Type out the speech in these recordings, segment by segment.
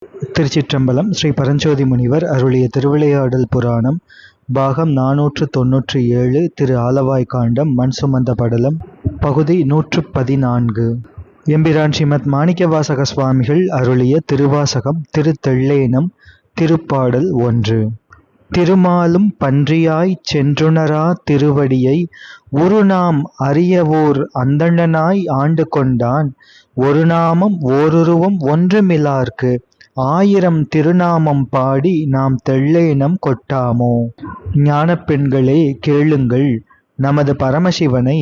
திருச்சிற்றம்பலம். ஸ்ரீ பரஞ்சோதி முனிவர் அருளிய திருவிளையாடல் புராணம் பாகம் 497 திரு ஆலவாய் காண்டம் மண் சுமந்த படலம் பகுதி 114. எம்பிரான் ஸ்ரீமத் மாணிக்கவாசக சுவாமிகள் அருளிய திருவாசகம் திருத்தெள்ளேனம் திருப்பாடல் 1. திருமாலும் பன்றியாய்ச் சென்றுணரா திருவடியை உருநாம் அறியவோர் அந்தணனாய் ஆண்டு கொண்டான் ஒரு நாமம் ஓருருவம் ஒன்றுமிலார்க்கு 1000 திருநாமம் பாடி நாம் தெள்ளேனம் கொட்டாமோ. ஞானப் பெண்களே கேளுங்கள், நமது பரமசிவனை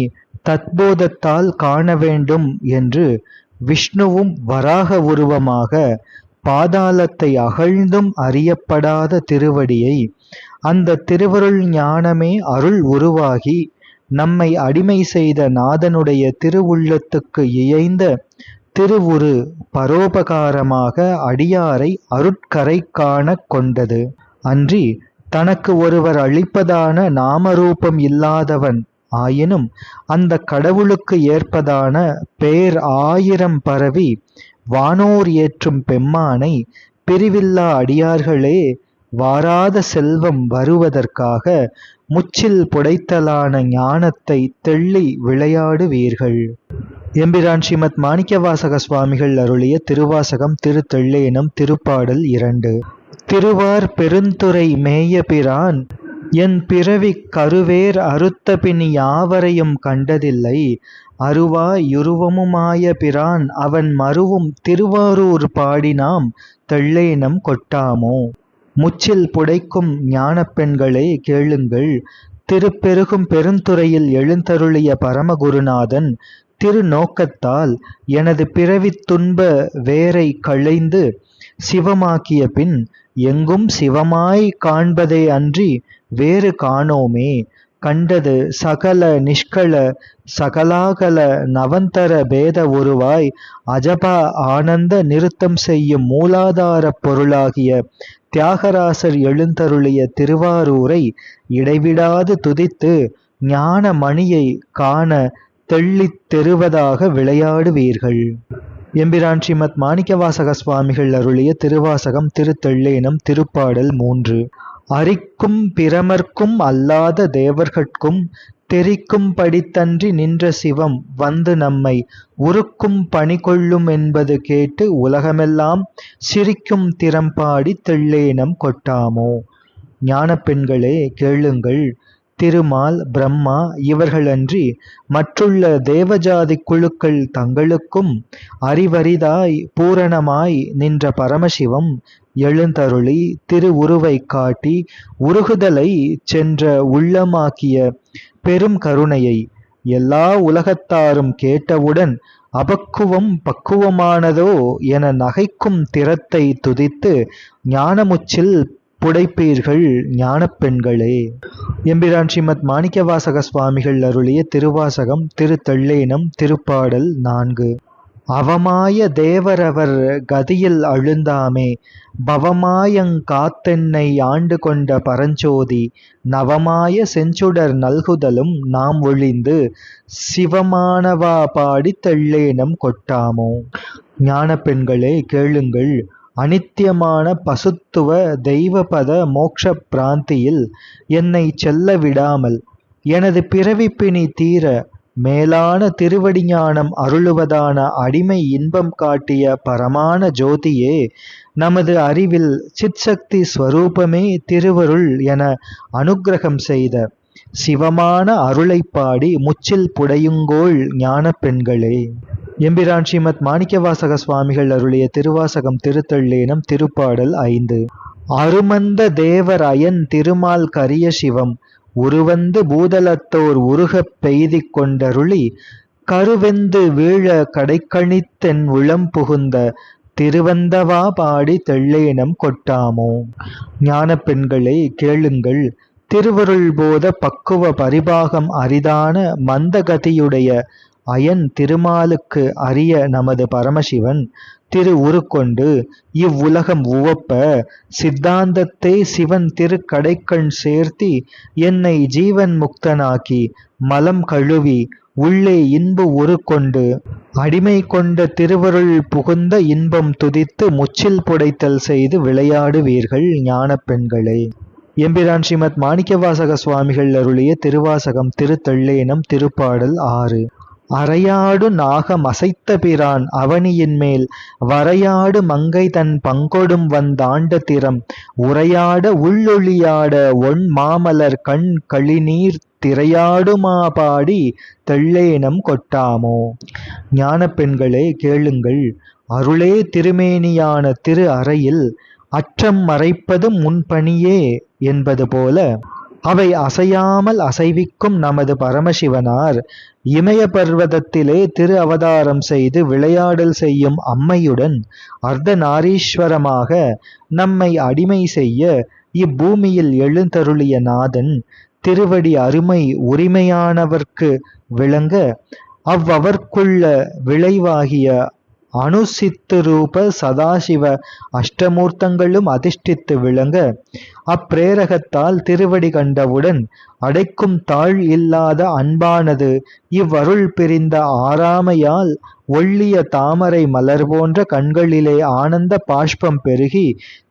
தத்போதத்தால் காண வேண்டும் என்று விஷ்ணுவும் வராக உருவமாக பாதாளத்தை அகழ்ந்தும் அறியப்படாத திருவடியை அந்த திருவருள் ஞானமே அருள் உருவாகி நம்மை அடிமை செய்த நாதனுடைய திருவுள்ளத்துக்கு இயைந்த திருவுரு பரோபகாரமாக அடியாரை அருட்கரை காண கொண்டது அன்றி தனக்கு ஒருவர் அளிப்பதான நாமரூபம் இல்லாதவன் ஆயினும் அந்த கடவுளுக்கு ஏற்பதான பேர் 1000 பரவி வானோர் ஏற்றும் பெம்மானை பிரிவில்லா அடியார்களே வாராத செல்வம் வருவதற்காக முச்சில் புடைத்தலான ஞானத்தை தெள்ளி விளையாடுவீர்கள். எம்பிரான் ஸ்ரீமத் மாணிக்கவாசக சுவாமிகள் அருளிய திருவாசகம் திருத்தெள்ளேனம் திருப்பாடல் 2. திருவார் பெருந்துறை மேய பிரான் என் பிறவி கருவேர் அறுத்த பின் யாவரையும் கண்டதில்லை அருவாயுருவமுமாய பிரான் அவன் மருவும் திருவாரூர் பாடினாம் தெள்ளேனம் கொட்டாமோ. முச்சில் புடைக்கும் ஞானப் பெண்களே கேளுங்கள், திருப்பெருகும் பெருந்துறையில் எழுந்தருளிய பரமகுருநாதன் திருநோக்கத்தால் எனது பிறவித் துன்ப வேரை களைந்து சிவமாக்கிய பின் எங்கும் சிவமாய் காண்பதே அன்றி வேறு காணோமே. கண்டது சகல நிஷ்கள சகலாகல நவந்தர பேத உருவாய் அஜபா ஆனந்த நிறுத்தம் செய்யும் மூலாதார பொருளாகிய தியாகராசர் எழுந்தருளிய திருவாரூரை இடைவிடாது துதித்து ஞான மணியை காண தெள்ளித் தெருவதாக விளையாடுவீர்கள். எம்பிரான் ஸ்ரீமத் மாணிக்கவாசக சுவாமிகள் அருளிய திருவாசகம் திருத்தெள்ளேனம் திருப்பாடல் 3. அரிக்கும் பிரமர்க்கும் அல்லாத தேவர்கட்கும் தெரிக்கும் படித்தன்றி நின்ற சிவம் வந்து நம்மை உருக்கும் பணி கொள்ளும் என்பது கேட்டு உலகமெல்லாம் சிரிக்கும் திறம்பாடி தெள்ளேனம் கொட்டாமோ. ஞானப் பெண்களே கேளுங்கள், திருமால் பிரம்மா இவர்களன்றி மற்றுள்ள தேவஜாதி குழுக்கள் தங்களுக்கும் அறிவரிதாய் பூரணமாய் நின்ற பரமசிவம் எழுந்தருளி திருவுருவை காட்டி உருகுதலை சென்ற உள்ளமாக்கிய பெரும் கருணையை எல்லா உலகத்தாரும் கேட்டவுடன் அபக்குவம் பக்குவமானதோ என நகைக்கும் திறத்தை துதித்து ஞானமுச்சில் புடைப்பீர்கள் ஞானப் பெண்களே. எம்பிரான் ஸ்ரீமத் மாணிக்கவாசக சுவாமிகள் அருளிய திருவாசகம் திருத்தெள்ளேனம் திருப்பாடல் 4. அவமாய தேவரவர் கதியில் அழுந்தாமே பவமாயங் காத்தென்னை ஆண்டு கொண்ட பரஞ்சோதி நவமாய செஞ்சுடர் நல்குதலும் நாம் ஒழிந்து சிவமானவா பாடி தெள்ளேனம் கொட்டாமோ. ஞானப் பெண்களே கேளுங்கள், அனித்தியமான பசுத்துவ தெய்வபத மோக்ஷ பிராந்தியில் என்னை செல்ல விடாமல் எனது பிறவிப்பிணி தீர மேலான திருவடி ஞானம் அருளுவதான அடிமை இன்பம் காட்டிய பரமான ஜோதியே நமது அறிவில் சிற்சக்தி ஸ்வரூபமே திருவருள் என அனுக்கிரகம் செய்த சிவமான அருளை பாடி முச்சில் புடையுங்கோள் ஞானப் பெண்களே. எம்பிரான் ஸ்ரீமத் மாணிக்கவாசக சுவாமிகள் அருளிய திருவாசகம் திருத்தெள்ளேனம் திருப்பாடல் 5. அருமந்த தேவர் அயன் திருமால் கரிய சிவம் உருவந்து பூதலத்தோர் உருகப் பெய்திக் கொண்டருளி கருவெந்து வீழ கடைக்கணித்தென் உளம் புகுந்த திருவந்தவா பாடி தெள்ளேனம் கொட்டாமோ. ஞானப் பெண்களே கேளுங்கள், திருவருள் போத பக்குவ பரிபாகம் அரிதான மந்தகதியுடைய அயன் திருமாலுக்கு அரிய நமது பரமசிவன் திரு உருக்கொண்டு இவ்வுலகம் உவப்ப சித்தாந்தத்தை சிவன் திருக்கடைக்கண் சேர்த்தி என்னை ஜீவன் முக்தனாக்கி மலம் கழுவி உள்ளே இன்ப உரு கொண்டு அடிமை கொண்ட திருவருள் புகுந்த இன்பம் துதித்து முச்சில் புடைத்தல் செய்து விளையாடுவீர்கள் ஞான பெண்களே. எம்பிரான் ஸ்ரீமத் மாணிக்கவாசக சுவாமிகள் அருளிய திருவாசகம் திருத்தள்ளேனம் திருப்பாடல் 6. அரையாடு நாகம் அசைத்த பிரான் அவனியின் மேல் வரையாடு மங்கை தன் பங்கொடும் வந்தாண்ட திறம் உரையாட உள்ளொளியாட ஒன் மாமலர் கண் களிநீர் திரையாடுமா பாடி தெள்ளேனம் கொட்டாமோ. ஞான பெண்களே கேளுங்கள். அருளே திருமேனியான திரு அறையில் அற்றம் மறைப்பது முன்பணியே என்பது போல அவை அசையாமல் அசைவிக்கும் நமது பரமசிவனார் இமய பர்வதத்திலே திரு அவதாரம் செய்து விளையாடல் செய்யும் அம்மையுடன் அர்த்த நாரீஸ்வரமாக நம்மை அடிமை செய்ய இப்பூமியில் எழுந்தருளிய நாதன் திருவடி அருமை உரிமையானவர்க்கு விளங்க அவ்வவர்க்குள்ள விளைவாகிய அணுசித்து ரூப சதாசிவ அஷ்டமூர்த்தங்களும் அதிஷ்டித்து விளங்க அப்பிரேரகத்தால் திருவடி கண்டவுடன் அடைக்கும் தாழ் இல்லாத அன்பானது இவ்வருள் பிரிந்த ஆறாமையால் ஒள்ளிய தாமரை மலர் போன்ற கண்களிலே ஆனந்த பாஷ்பம் பெருகி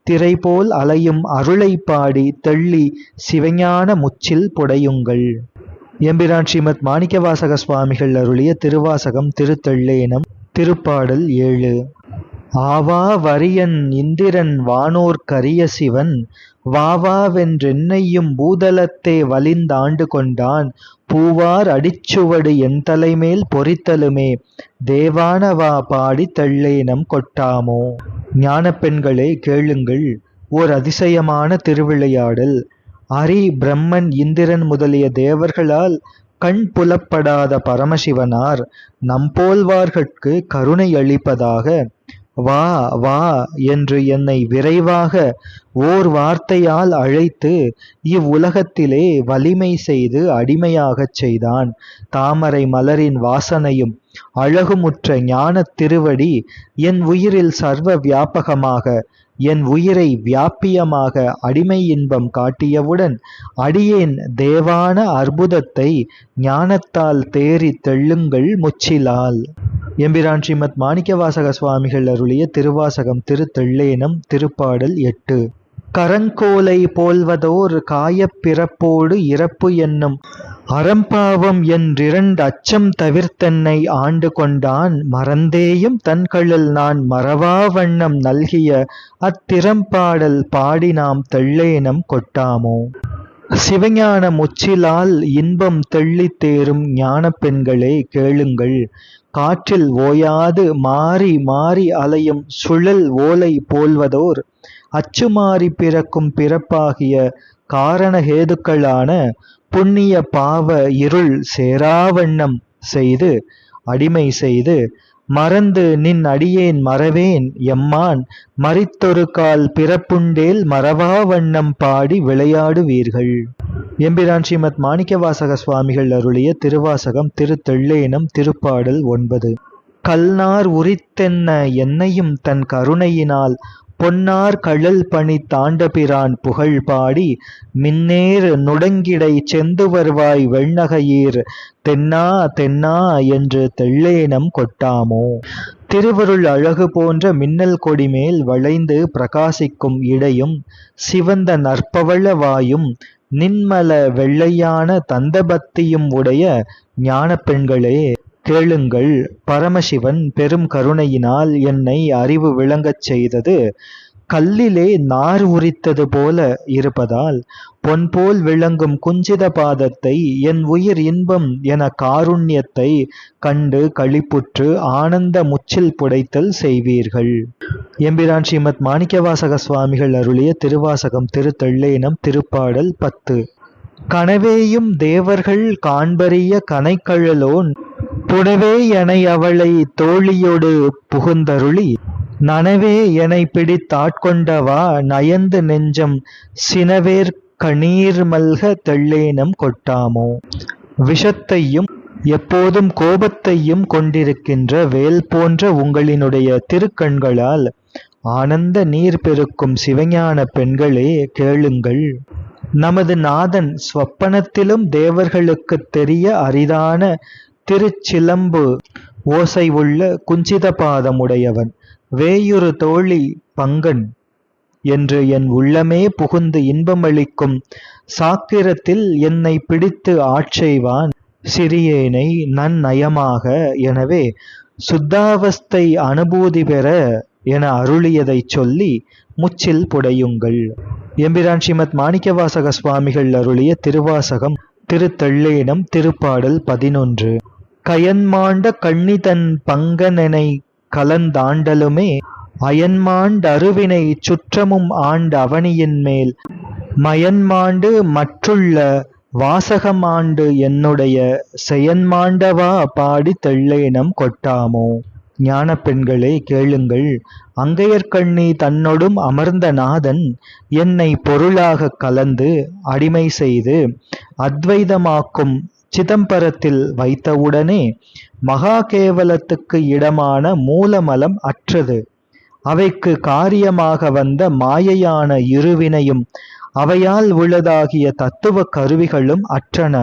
திரை போல் அலையும் அருளை பாடி தெள்ளி சிவஞான முச்சில் புடையுங்கள். எம்பிரான் ஸ்ரீமத் மாணிக்கவாசக சுவாமிகள் அருளிய திருவாசகம் திருத்தள்ளேனம் திருப்பாடல் 7. ஆவா வரியன் இந்திரன் வானோர் கரிய சிவன் வாவாவென்றென்னையும் பூதலத்தே வலிந்தாண்டு கொண்டான் பூவார் அடிச்சுவடு என் தலைமேல் பொறித்தலுமே தேவானவா பாடி தெள்ளேனம் கொட்டாமோ. ஞான பெண்களே கேளுங்கள். ஓர் அதிசயமான திருவிளையாடல். அரி பிரம்மன் இந்திரன் முதலிய தேவர்களால் கண் புலப்படாத பரமசிவனார் நம்போல்வார்கட்கு கருணை அளிப்பதாக வா வா என்று என்னை விரைவாக ஓர் வார்த்தையால் அழைத்து இவ்வுலகத்திலே வலிமை செய்து அடிமையாகச் செய்தான். தாமரை மலரின் வாசனையும் அழகுமுற்ற ஞான திருவடி என் உயிரில் சர்வ வியாபகமாக என் உயிரை வியாபியமாக அடிமை இன்பம் காட்டியவுடன் அடியேன் தேவான அற்புதத்தை ஞானத்தால் தேறி தெள்ளுங்கள் முச்சிலால். எம்பிரான் ஸ்ரீமத் மாணிக்கவாசக சுவாமிகள் அருளிய திருவாசகம் திருத்தள்ளேனம் திருப்பாடல் 8. கரங்கோலை போல்வதோர் காயப் பிறப்போடு இறப்பு என்னும் அறம்பாவம் என்றிரண்டு அச்சம் தவிர்த்தென்னை ஆண்டு கொண்டான் மறந்தேயும் தன்களில் நான் மறவா வண்ணம் நல்கிய அத்திறம்பாடல் பாடி நாம் தெள்ளேனம் கொட்டாமோ. சிவஞான முச்சிலால் இன்பம் தெள்ளித் தேரும் ஞான பெண்களே கேளுங்கள். காற்றில் ஓயாது மாறி மாறி அலையும் சுழல் ஓலை போல்வதோர் அச்சுமாறி பிறக்கும் பிறப்பாகிய காரணஹேதுக்களான புண்ணிய பாவ இருள் சேராவண்ணம் செய்து அடிமை செய்து மறந்து நின் அடியேன் மறவேன் எம்மான் மரித்தொரு கால் பிறப்புண்டேல் மறவா வண்ணம் பாடி விளையாடுவீர்கள். எம்பிரான் ஸ்ரீமத் மாணிக்கவாசக சுவாமிகள் அருளிய திருவாசகம் திருத்தள்ளேனம் திருப்பாடல் 9. கல்நார் உரித்தென்ன என்னையும் தன் கருணையினால் பொன்னார் கழல் பணி தாண்டபிரான் புகழ் பாடி மின்னேர் நுடங்கிடை செந்து வருவாய் வெண்ணகையீர் தென்னா தென்னா என்று தெள்ளேனம் கொட்டாமோ. திருவருள் அழகு போன்ற மின்னல் கொடி மேல் வளைந்து பிரகாசிக்கும் இடையும் சிவந்த நற்பவள வாயும் நின்மல வெள்ளையான தந்தபக்தியும் உடைய ஞான பெண்களே கேளுங்கள். பரமசிவன் பெரும் கருணையினால் என்னை அறிவு விளங்கச் செய்தது கல்லிலே நார் உரித்தது போல இருப்பதால் பொன்போல் விளங்கும் குஞ்சித பாதத்தை என் உயிர் இன்பம் என காருண்யத்தை கண்டு களிப்புற்று ஆனந்த முச்சில் புடைத்தல் செய்வீர்கள். எம்பிரான் ஸ்ரீமத் மாணிக்கவாசக சுவாமிகள் அருளிய திருவாசகம் திருத்தள்ளேனம் திருப்பாடல் 10. கனவேயும் தேவர்கள் காண்பறிய கனைக்கழலோன் புனவே எனை அவளை தோழியோடு புகுந்தருளி நனவே எனை பிடித்தாட்கொண்டவா நயந்து நெஞ்சம் சினவேற் கணீர் மல்க தெள்ளேனம் கொட்டாமோ. விஷத்தையும் எப்போதும் கோபத்தையும் கொண்டிருக்கின்ற வேல் போன்ற உங்களினுடைய திருக்கண்களால் ஆனந்த நீர் பெருக்கும் சிவஞான பெண்களே கேளுங்கள். நமது நாதன் ஸ்வப்பனத்திலும் தேவர்களுக்கு தெரிய அரிதான திருச்சிலம்பு ஓசை உள்ள குஞ்சித பாதமுடையவன் வேயுறு தோழி பங்கன் என்று என் உள்ளமே புகுந்து இன்பமளிக்கும் சாக்கிரத்தில் என்னை பிடித்து ஆட்செய்வான் சிறியேனை நன்னயமாக. எனவே சுத்தாவஸ்தை அனுபூதி பெற என அருளியதைச் சொல்லி முச்சில் புடையுங்கள். எம்பிரான் ஸ்ரீமத் மாணிக்கவாசக சுவாமிகள் அருளிய திருவாசகம் திருத்தள்ளேனம் திருப்பாடல் 11. கயன்மாண்ட கண்ணிதன் பங்கனெனை கலந்தாண்டலுமே அயன்மாண்ட அருவினை சுற்றமும் ஆண்ட அவனியின் மேல் மயன்மாண்டு மற்றுள்ள வாசகமாண்டு என்னுடைய செயன்மாண்டவா பாடி தெள்ளேனம் கொட்டாமோ. ஞான பெண்களே கேளுங்கள். அங்கையர்கண்ணி தன்னொடும் அமர்ந்த நாதன் என்னை பொருளாக கலந்து அடிமை செய்து அத்வைதமாக்கும் சிதம்பரத்தில் வைத்தவுடனே மகா கேவலத்துக்கு இடமான மூலமலம் அற்றது. அவைக்கு காரியமாக வந்த மாயையான இருவினையும் அவையால் உள்ளதாகிய தத்துவ கருவிகளும் அற்றன.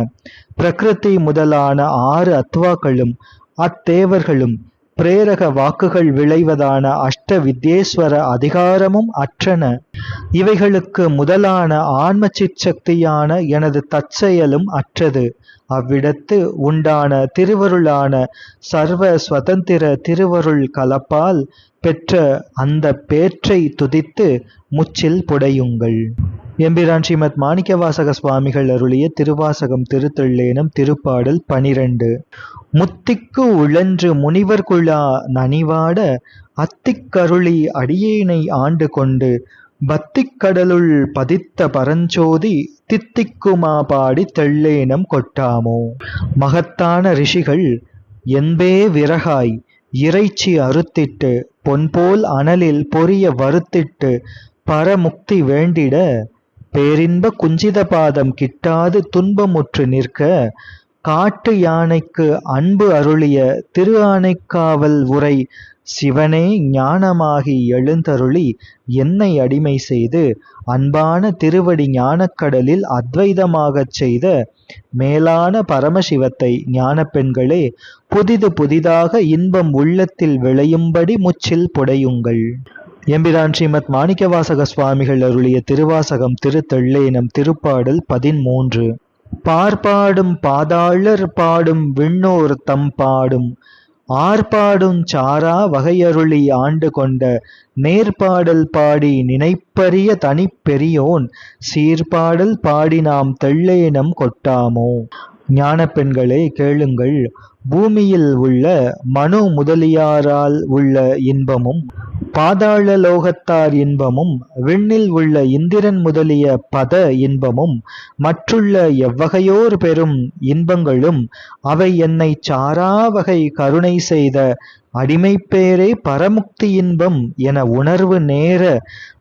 பிரகிருதி முதலான 6 அத்வாக்களும் அத்தேவர்களும் பிரேரக வாக்குகள் விளைவதான அஷ்ட வித்யேஸ்வர அதிகாரமும் அற்றன. இவைகளுக்கு முதலான ஆன்ம சிற்சக்தியான எனது தற்செயலும் அற்றது. அவ்விடத்து உண்டான திருவருளான சர்வ சுதந்திர திருவருள் கலப்பால் பெற்ற அந்த பேற்றை துதித்து முச்சில் புடையுங்கள். எம்பிரான் ஸ்ரீமத் மாணிக்கவாசக சுவாமிகள் அருளிய திருவாசகம் திருத்தள்ளேனம் திருப்பாடல் 12. முத்திக்கு உழன்று முனிவர்குழா நனிவாட அத்திக்கருளி அடியேனை ஆண்டு கொண்டு பத்திக்கடலுள் பதித்த பரஞ்சோதி தித்திக்குமா பாடி தெள்ளேனம் கொட்டாமோ. மகத்தான ரிஷிகள் என்பே விறகாய் இறைச்சி அறுத்திட்டு பொன்போல் அனலில் பொரிய வறுத்திட்டு பரமுக்தி வேண்டிட பேரின்ப குஞ்சித பாதம் கிட்டாது துன்பமுற்று நிற்க காட்டு யானைக்கு அன்பு அருளிய திரு ஆனைக்காவல் உரை சிவனே ஞானமாகி எழுந்தருளி என்னை அடிமை செய்து அன்பான திருவடி ஞானக்கடலில் அத்வைதமாகச் செய்த மேலான பரமசிவத்தை ஞான பெண்களே புதிதாக இன்பம் உள்ளத்தில் விளையும்படி முச்சில் புடையுங்கள். எம்பிரான் ஸ்ரீமத் மாணிக்கவாசக சுவாமிகள் அருளிய திருவாசகம் திருத்தள்ளேனம் திருப்பாடல் 13. பார்ப்பாடும் பாதாளர் பாடும் விண்ணோர் தம் பாடும் ஆர்ப்பாடும் சாரா வகையருளி ஆண்டு கொண்ட நேர்பாடல் பாடி நினைப்பரிய தனிப்பெரியோன் சீர்பாடல் பாடி நாம் தெள்ளேனம் கொட்டாமோ. ஞான பெண்களே கேளுங்கள். பூமியில் உள்ள மனு முதலியாரால் உள்ள இன்பமும் பாதாள லோகத்தார் இன்பமும் விண்ணில் உள்ள இந்திரன் முதலிய பத இன்பமும் மற்றுள்ள எவ்வகையோர் பெரும் இன்பங்களும் அவை என்னை சாராவகை கருணை செய்த அடிமைப்பேரே பரமுக்தி இன்பம் என உணர்வு நேர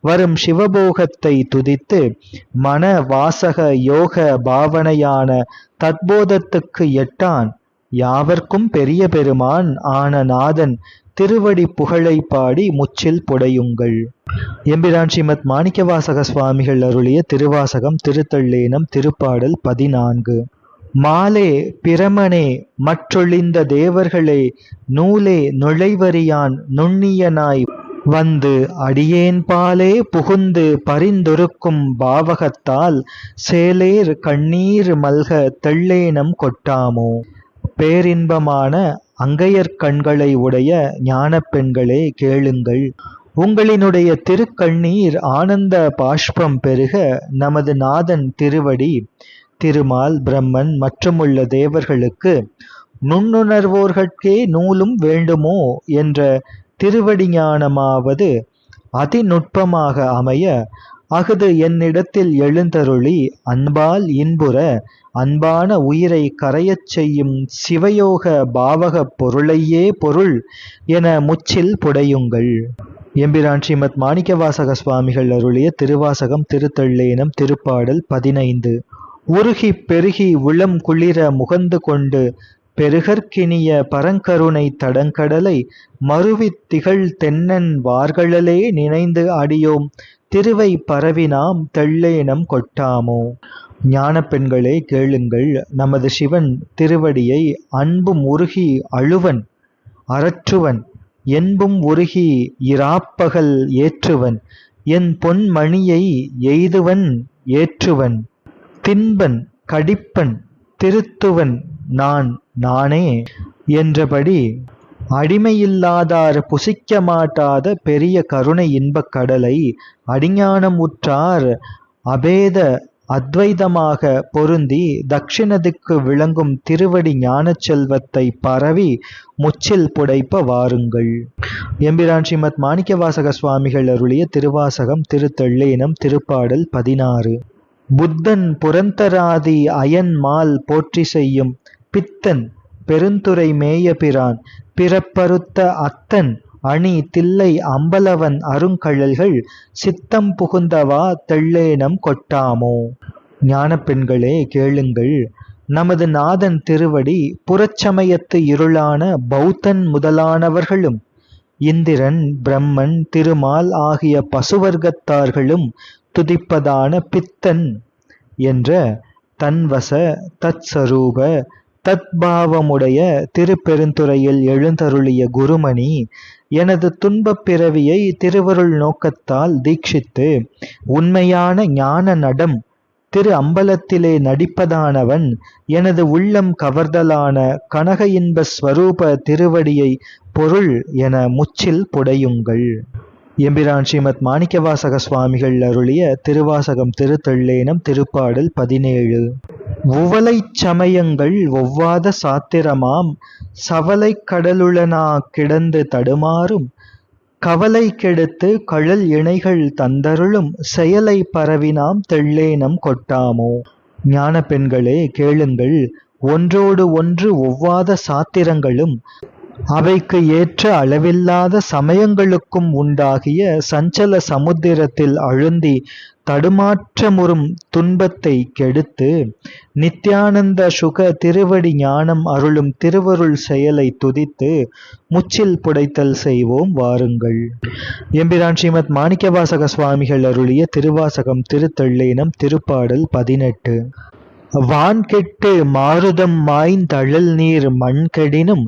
வரும் சிவபோகத்தை துதித்து மன வாசக யோக பாவனையான தத்போதத்துக்கு எட்டான் யாவர்க்கும் பெரிய பெருமான் ஆன நாதன் திருவடி புகழை பாடி முச்சில் புடையுங்கள். எம்பிரான் ஸ்ரீமத் மாணிக்கவாசக சுவாமிகள் அருளிய திருவாசகம் திருத்தள்ளேனம் திருப்பாடல் 14. மாலே பிரமனே மற்றொழிந்த தேவர்களே நூலே நுழைவறியான் நுண்ணியனாய் வந்து அடியேன் பாலே புகுந்து பரிந்தொருக்கும் பாவகத்தால் சேலேர் கண்ணீர் மல்க தெள்ளேனம் கொட்டாமோ. பேரின்பமான அங்கையர் கண்களை உடைய ஞான பெண்களே கேளுங்கள். உங்களினுடைய திருக்கண்ணீர் ஆனந்த பாஷ்பம் பெருக நமது நாதன் திருவடி திருமால் பிரம்மன் மற்றுமுள்ள தேவர்களுக்கு நுண்ணுணர்வோர்கட்கே நூலும் வேண்டுமோ என்ற திருவடி ஞானமாவது அதிநுட்பமாக அமைய அஃது என்னிடத்தில் எழுந்தருளி அன்பால் இன்புற அன்பான உயிரை கரையச் செய்யும் சிவயோக பாவக பொருளையே பொருள் என முச்சில் புடையுங்கள். எம்பிரான் ஸ்ரீமத் மாணிக்கவாசக சுவாமிகள் அருளிய திருவாசகம் திருத்தள்ளேனம் திருப்பாடல் 15. உருகி பெருகி உளம் குளிர முகந்து கொண்டு பெருகற்கினிய பரங்கருணை தடங்கடலை மருவித் திகழ் தென்னன் வார்களே நினைந்து அடியோம் திருவை பரவினாம் தெள்ளேனம் கொட்டாமோ. ஞான பெண்களே கேளுங்கள், நமது சிவன் திருவடியை அன்பும் உருகி அழுவன் அரற்றுவன், என்பும் உருகி இராப்பகல் ஏற்றுவன், என் பொன்மணியை எய்துவன் ஏற்றுவன், தின்பன் கடிப்பன் திருத்துவன் நான் நானே என்றபடி அடிமையில்லாதார் புசிக்க மாட்டாத பெரிய கருணை இன்பக் கடலை அடிஞானம் உற்றார் அபேத அத்வைதமாக பொருந்தி தட்சிண திக்கு விளங்கும் திருவடி ஞானச் செல்வத்தை பரவி முச்சில் புடைப்ப வாருங்கள். எம்பிரான் ஸ்ரீமத் மாணிக்கவாசக சுவாமிகள் அருளிய திருவாசகம் திருத்தெள்ளேனம் திருப்பாடல் 16. புத்தன் புரந்தராதி அயன்மால் போற்றி செய்யும் பித்தன் பெருந்துரை மேயபிரான் பிறப்பறுத்த அத்தன் அணி தில்லை அம்பலவன் அருங்கழல்கள் சித்தம் புகுந்தவா தெள்ளேனம் கொட்டாமோ. ஞான பெண்களே கேளுங்கள், நமது நாதன் திருவடி புறச்சமயத்து இருளான பௌத்தன் முதலானவர்களும் இந்திரன் பிரம்மன் திருமால் ஆகிய பசுவர்க்கத்தார்களும் துதிப்பதான பித்தன் என்ற தன்வச தத்சரூப தத்பாவமுடைய திருப்பெருந்துறையில் எழுந்தருளிய குருமணி எனது துன்பப் பிறவியை திருவருள் நோக்கத்தால் தீட்சித்து உண்மையான ஞான நடம் திரு அம்பலத்திலே நடிப்பதானவன் எனது உள்ளம் கவர்தலான கனக இன்ப ஸ்வரூப திருவடியை பொருள் என முச்சில் புடையுங்கள். எம்பிரான் ஸ்ரீமத் மாணிக்கவாசக சுவாமிகள் அருளிய திருவாசகம் திருத்தெள்ளேனம் திருப்பாடல் 17. உவலைச் சமயங்கள் ஒவ்வாத சாத்திரமாம் சவலைக் கடலுளனா கிடந்து தடுமாறும் கவலை கெடுத்து கழல் இணைகள் தந்தருளும் செயலை பரவினாம் தெள்ளேனம் கொட்டாமோ. ஞான பெண்களே கேளுங்கள், ஒன்றோடு ஒன்று ஒவ்வாத சாத்திரங்களும் அவைக்கு ஏற்ற அளவில்லாத சமயங்களுக்கும் உண்டாகிய சஞ்சல சமுத்திரத்தில் அழுந்தி தடுமாற்றமுறும் துன்பத்தை கெடுத்து நித்யானந்த சுக திருவடி ஞானம் அருளும் திருவருள் செயலை துதித்து முச்சில் புடைத்தல் செய்வோம் வாருங்கள். எம்பிரான் ஸ்ரீமத் மாணிக்கவாசக சுவாமிகள் அருளிய திருவாசகம் திருத்தெள்ளேனம் திருப்பாடல் 18. வான் கெட்டு மாருதம் மாய்ந்தழல் நீர் மண் கெடினும்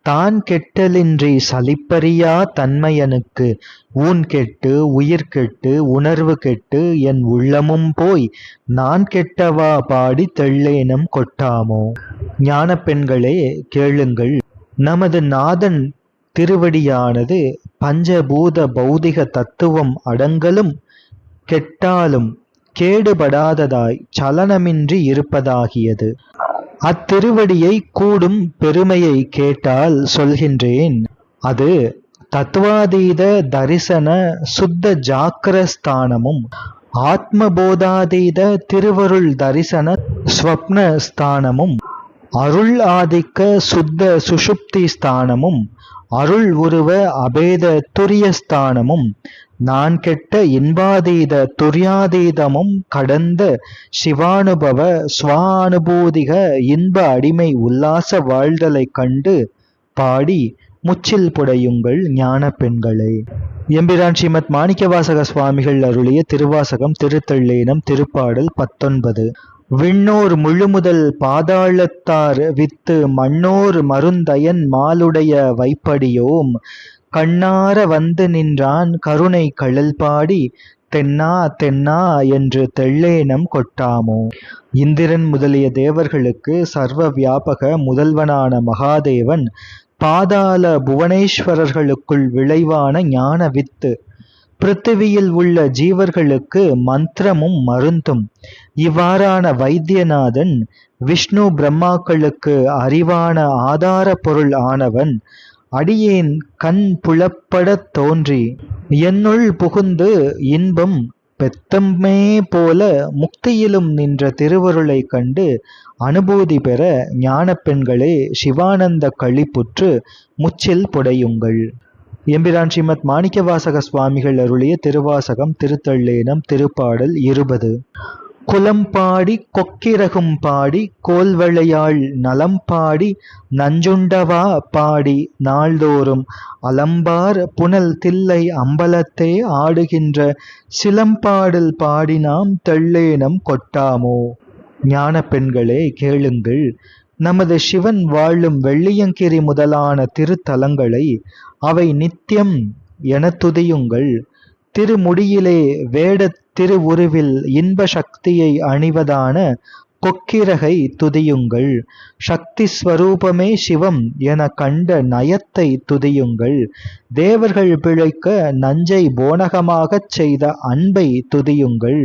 தான் கெட்டலின்றி சலிப்பறியா தன்மையனுக்கு ஊன் கெட்டு உயிர் கெட்டு உணர்வு கெட்டு என் உள்ளமும் போய் நான் கெட்டவா பாடி தெள்ளேனம் கொட்டாமோ. ஞான பெண்களே கேளுங்கள், நமது நாதன் திருவடியானது பஞ்சபூத பௌதிக தத்துவம் அடங்கலும் கெட்டாலும் கேடுபடாததாய் சலனமின்றி இருப்பதாகியது. அத்திருவடியை கூடும் பெருமையை கேட்டால் சொல்கின்றேன். அது தத்துவாதீத தரிசன சுத்த ஜாக்கிரஸ்தானமும் ஆத்மபோதாதீத திருவருள் தரிசன ஸ்வப்ன ஸ்தானமும் அருள் ஆதிக்க சுத்த சுஷுப்தி ஸ்தானமும் அருள் உருவ அபேத துரியஸ்தானமும் நான் கெட்ட இன்பாதீத துரியாதீதமும் கடந்த சிவானுபவ ஸ்வானுபூதிக இன்ப அடிமை உல்லாச வாழ்தலை கண்டு பாடி முச்சில் புடையுங்கள் ஞான பெண்களே. எம்பிரான் ஸ்ரீமத் மாணிக்கவாசக சுவாமிகள் அருளிய திருவாசகம் திருத்தெள்ளேனம் திருப்பாடல் 19. விண்ணோர் முழுமுதல் பாதாளத்தார் வித்து மண்ணோர் மருந்தயன் மாலுடைய வைப்படியோம் கண்ணார வந்து நின்றான் கருணை கழல் பாடி தென்னா தென்னா என்று தெள்ளேனம் கொட்டாமோ. இந்திரன் முதலிய தேவர்களுக்கு சர்வ வியாபக முதல்வனான மகாதேவன் பாதாள புவனேஸ்வரர்களுக்குள் விளைவான ஞான வித்து பிருத்திவியில் உள்ள ஜீவர்களுக்கு மந்திரமும் மருந்தும் இவ்வாறான வைத்தியநாதன் விஷ்ணு பிரம்மாக்களுக்கு அறிவான ஆதார பொருள் ஆனவன் அடியேன் கண் புலப்படத் தோன்றி என்னுள் புகுந்து இன்பம் பெத்தமே போல முக்தியிலும் நின்ற திருவருளை கண்டு அனுபூதி பெற ஞான பெண்களே சிவானந்த களிப்புற்று முச்சில் புடையுங்கள். எம்பிரான் ஸ்ரீமத் மாணிக்கவாசக சுவாமிகள் அருளிய திருவாசகம் திருத்தெள்ளேனம் திருப்பாடல் 20. குலம்பாடி கொக்கிரகும் பாடி கோல்வளையாள் நலம்பாடி நஞ்சுண்டவா பாடி நாள்தோறும் அலம்பார் புனல் தில்லை அம்பலத்தே ஆடுகின்ற சிலம்பாடல் பாடி நாம் தெள்ளேனம் கொட்டாமோ. ஞான பெண்களே கேளுங்கள். நமது சிவன் வாழும் வெள்ளியங்கிரி முதலான திருத்தலங்களை அவை நித்தியம் என துதியுங்கள். திருமுடியிலே வேடத் திருவுருவில் இன்ப சக்தியை அணிவதான கொக்கிரகை துதியுங்கள். சக்தி ஸ்வரூபமே சிவம் என கண்ட நயத்தை துதியுங்கள். தேவர்கள் பிழைக்க நஞ்சை போனகமாகச் செய்த அன்பை துதியுங்கள்.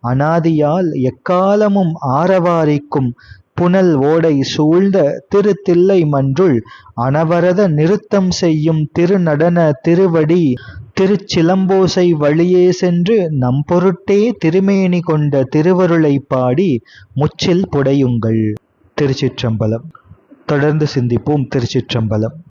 அனாதியால் எக்காலமும் ஆரவாரிக்கும் புனல் ஓடை சூழ்ந்த திருத்தில்லை மன்றுள் அனவரத நிறுத்தம் செய்யும் திருநடன திருவடி திருச்சிலம்போசை வழியே சென்று நம்பொருட்டே திருமேனி கொண்ட திருவருளை பாடி முச்சில் புடையுங்கள். திருச்சிற்றம்பலம். தொடர்ந்து சிந்திப்போம். திருச்சிற்றம்பலம்.